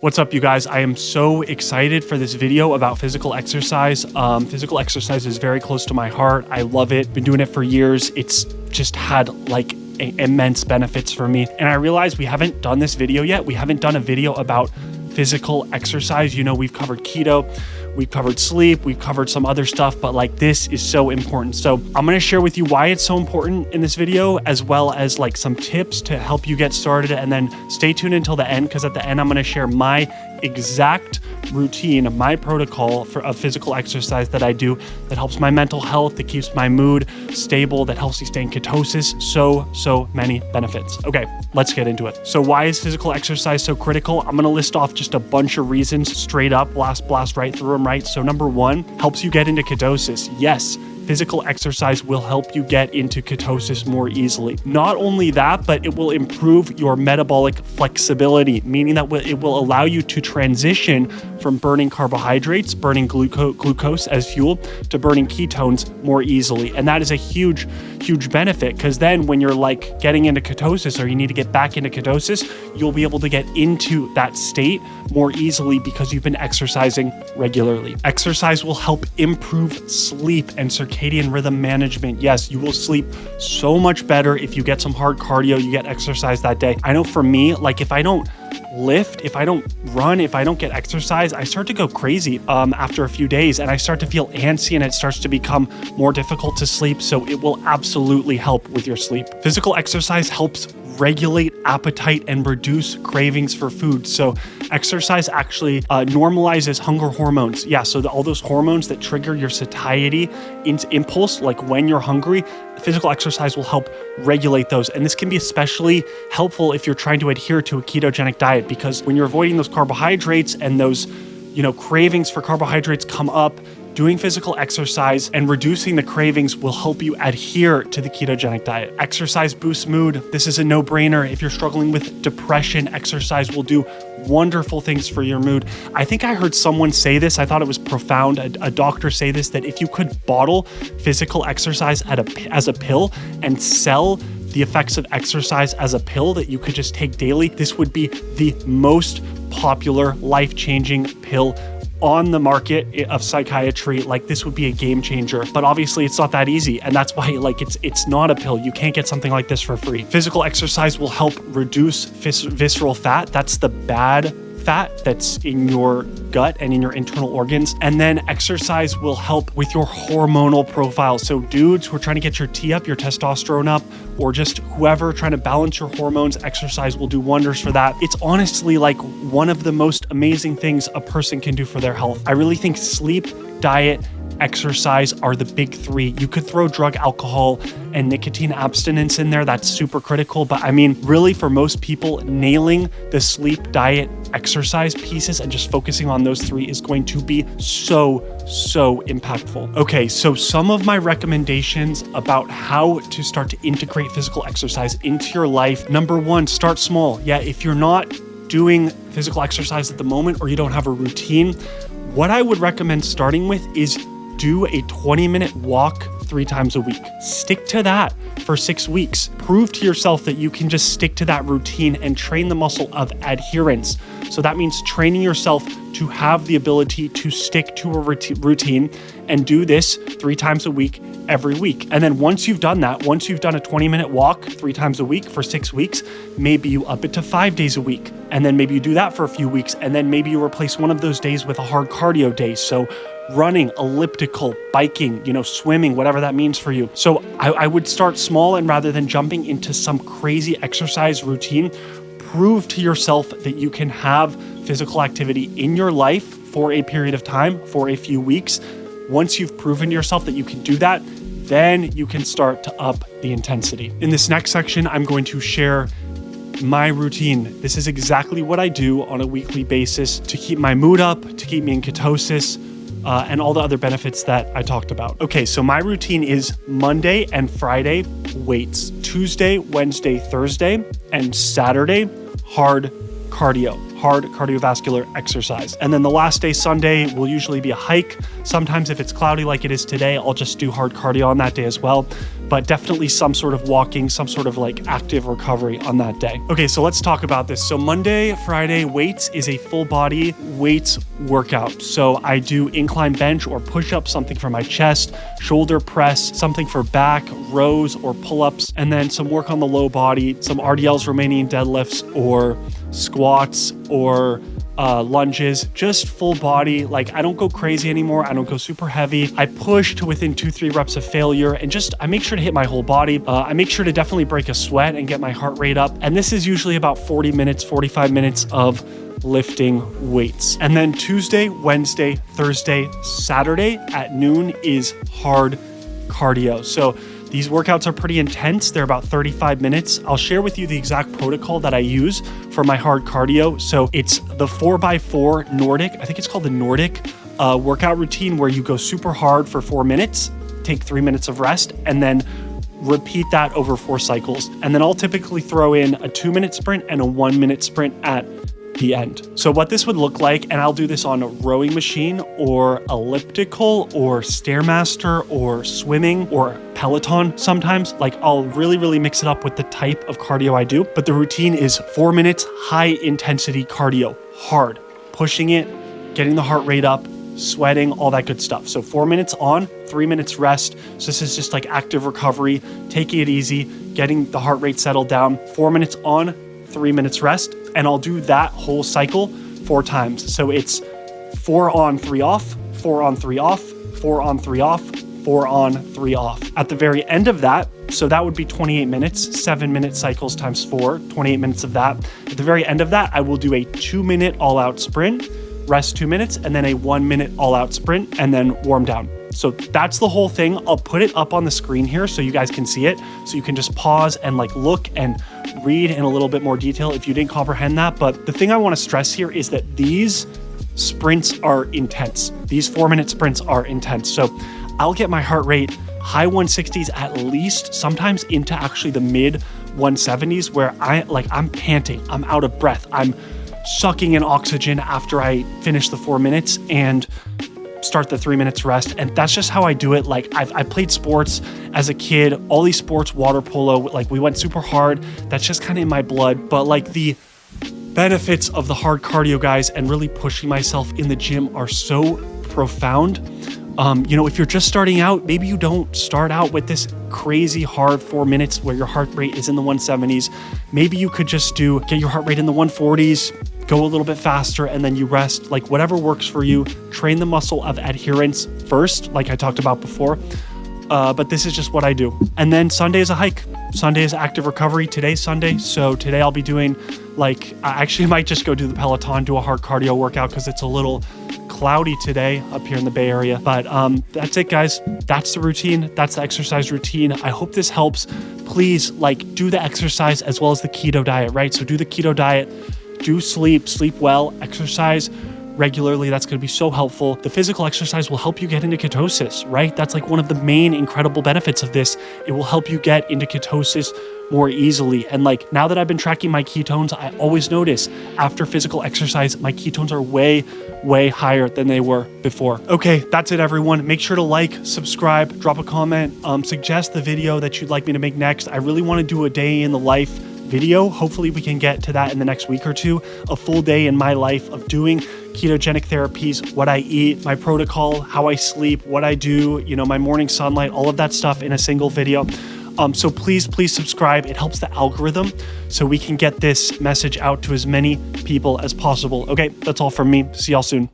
What's up, you guys? I am so excited for this video about physical exercise. Physical exercise is very close to my heart. I love it. Been doing it for years. It's just had like immense benefits for me. And I realized we haven't done this video yet. We haven't done a video about physical exercise. You know, we've covered keto, we've covered sleep, we've covered some other stuff, but like this is so important. So I'm going to share with you why it's so important in this video, as well as like some tips to help you get started. And then stay tuned until the end, because at the end, I'm going to share my exact routine, my protocol of physical exercise that I do that helps my mental health, that keeps my mood stable, that helps you stay in ketosis. So many benefits. Okay, let's get into it. So why is physical exercise so critical? I'm going to list off just a bunch of reasons straight up, blast right through them, right? So number one, helps you get into ketosis. Yes, physical exercise will help you get into ketosis more easily. Not only that, but it will improve your metabolic flexibility, meaning that it will allow you to transition from burning carbohydrates, burning glucose as fuel, to burning ketones more easily. And that is a huge benefit, because then when you're like getting into ketosis, or you need to get back into ketosis, you'll be able to get into that state more easily because you've been exercising regularly. Exercise will help improve sleep and circadian rhythm management. Yes, you will sleep so much better if you get some hard cardio, you get exercise that day. I know for me, like if I don't lift, if I don't run, if I don't get exercise, I start to go crazy after a few days, and I start to feel antsy, and it starts to become more difficult to sleep. So it will absolutely help with your sleep. Physical exercise helps regulate appetite and reduce cravings for food. So exercise actually normalizes hunger hormones. Yeah, so all those hormones that trigger your satiety impulse, like when you're hungry, physical exercise will help regulate those. And this can be especially helpful if you're trying to adhere to a ketogenic diet, because when you're avoiding those carbohydrates and those, cravings for carbohydrates come up, doing physical exercise and reducing the cravings will help you adhere to the ketogenic diet. Exercise boosts mood. This is a no-brainer. If you're struggling with depression, exercise will do wonderful things for your mood. I think I heard someone say this. I thought it was profound. A doctor say this, that if you could bottle physical exercise as a pill and sell the effects of exercise as a pill that you could just take daily, this would be the most popular life-changing pill on the market of psychiatry. Like, this would be a game changer, but obviously it's not that easy. And that's why it's not a pill. You can't get something like this for free. Physical exercise will help reduce visceral fat. That's the bad fat that's in your gut and in your internal organs. And then exercise will help with your hormonal profile. So dudes who are trying to get your T up, your testosterone up, or just whoever trying to balance your hormones, exercise will do wonders for that. It's honestly like one of the most amazing things a person can do for their health. I really think sleep, diet, exercise are the big three. You could throw drug, alcohol, and nicotine abstinence in there. That's super critical. But I mean, really for most people, nailing the sleep, diet, exercise pieces and just focusing on those three is going to be so impactful. Okay, so some of my recommendations about how to start to integrate physical exercise into your life. Number one, start small. Yeah, if you're not doing physical exercise at the moment, or you don't have a routine, what I would recommend starting with is do a 20-minute walk 3 times a week. Stick to that for 6 weeks. Prove to yourself that you can just stick to that routine and train the muscle of adherence. So that means training yourself to have the ability to stick to a routine and do this 3 times a week every week. And then once you've done that, once you've done a 20-minute walk 3 times a week for 6 weeks, maybe you up it to 5 days a week. And then maybe you do that for a few weeks. And then maybe you replace one of those days with a hard cardio day. So running, elliptical, biking, swimming, whatever that means for you. So I would start small, and rather than jumping into some crazy exercise routine, prove to yourself that you can have physical activity in your life for a period of time, for a few weeks. Once you've proven to yourself that you can do that, then you can start to up the intensity. In this next section, I'm going to share my routine. This is exactly what I do on a weekly basis to keep my mood up, to keep me in ketosis, and all the other benefits that I talked about. Okay, so my routine is Monday and Friday, weights. Tuesday, Wednesday, Thursday, and Saturday, hard cardiovascular exercise. And then the last day, Sunday, will usually be a hike. Sometimes if it's cloudy like it is today, I'll just do hard cardio on that day as well. but definitely some sort of walking, some sort of like active recovery on that day. Okay, so let's talk about this. So Monday, Friday, weights is a full body weights workout. So I do incline bench or push-ups, something for my chest, shoulder press, something for back, rows or pull-ups, and then some work on the low body, some RDLs, Romanian deadlifts, or squats, or lunges, just full body. Like, I don't go crazy anymore. I don't go super heavy. I push to within 2-3 reps of failure, and just, I make sure to hit my whole body. I make sure to definitely break a sweat and get my heart rate up. And this is usually about 40 minutes, 45 minutes of lifting weights. And then Tuesday, Wednesday, Thursday, Saturday at noon is hard cardio. So these workouts are pretty intense. They're about 35 minutes. I'll share with you the exact protocol that I use for my hard cardio. So it's the 4x4 Nordic, I think it's called the Nordic workout routine, where you go super hard for 4 minutes, take 3 minutes of rest, and then repeat that over 4 cycles. And then I'll typically throw in a 2-minute sprint and a 1-minute sprint at the end. So what this would look like, and I'll do this on a rowing machine or elliptical or Stairmaster or swimming or Peloton sometimes. Like, I'll really mix it up with the type of cardio I do. But the routine is 4 minutes, high intensity cardio, hard, pushing it, getting the heart rate up, sweating, all that good stuff. So 4 minutes on, 3 minutes rest. So this is just like active recovery, taking it easy, getting the heart rate settled down. 4 minutes on, 3 minutes rest. And I'll do that whole cycle 4 times. So it's 4 on, 3 off, 4 on, 3 off, 4 on, 3 off, 4 on, 3 off. At the very end of that, so that would be 28 minutes, 7-minute cycles times 4, 28 minutes of that. At the very end of that, I will do a 2-minute all-out sprint, rest 2 minutes, and then a 1-minute all-out sprint, and then warm down. So that's the whole thing. I'll put it up on the screen here so you guys can see it. So you can just pause and like look and read in a little bit more detail if you didn't comprehend that. But the thing I want to stress here is that these sprints are intense. These 4-minute sprints are intense. So I'll get my heart rate high 160s at least, sometimes into actually the mid 170s, where I'm panting, I'm out of breath, I'm sucking in oxygen after I finish the 4 minutes and start the 3 minutes rest. And that's just how I do it. Like, I played sports as a kid, all these sports, water polo, like we went super hard. That's just kind of in my blood. But like, the benefits of the hard cardio, guys, and really pushing myself in the gym are so profound. If you're just starting out, maybe you don't start out with this crazy hard 4 minutes where your heart rate is in the 170s. Maybe you could just get your heart rate in the 140s, go a little bit faster, and then you rest. Like, whatever works for you. Train the muscle of adherence first, like I talked about before. But this is just what I do. And then Sunday is a hike. Sunday is active recovery. Today's Sunday. So today I'll be doing, I actually might just go do the Peloton, do a hard cardio workout, because it's a little cloudy today up here in the Bay Area. But that's it, guys. That's the routine. That's the exercise routine. I hope this helps. Please, do the exercise as well as the keto diet, right? So do the keto diet, do sleep well, exercise regularly. That's going to be so helpful. The physical exercise will help you get into ketosis, right? That's like one of the main incredible benefits of this. It will help you get into ketosis more easily. And now that I've been tracking my ketones, I always notice after physical exercise, my ketones are way higher than they were before. Okay, that's it, everyone. Make sure to like, subscribe, drop a comment, suggest the video that you'd like me to make next. I really want to do a day in the life video. Hopefully we can get to that in the next week or two. A full day in my life of doing ketogenic therapies, what I eat, my protocol, how I sleep, what I do, my morning sunlight, all of that stuff in a single video. So please subscribe. It helps the algorithm so we can get this message out to as many people as possible. Okay, that's all from me. See y'all soon.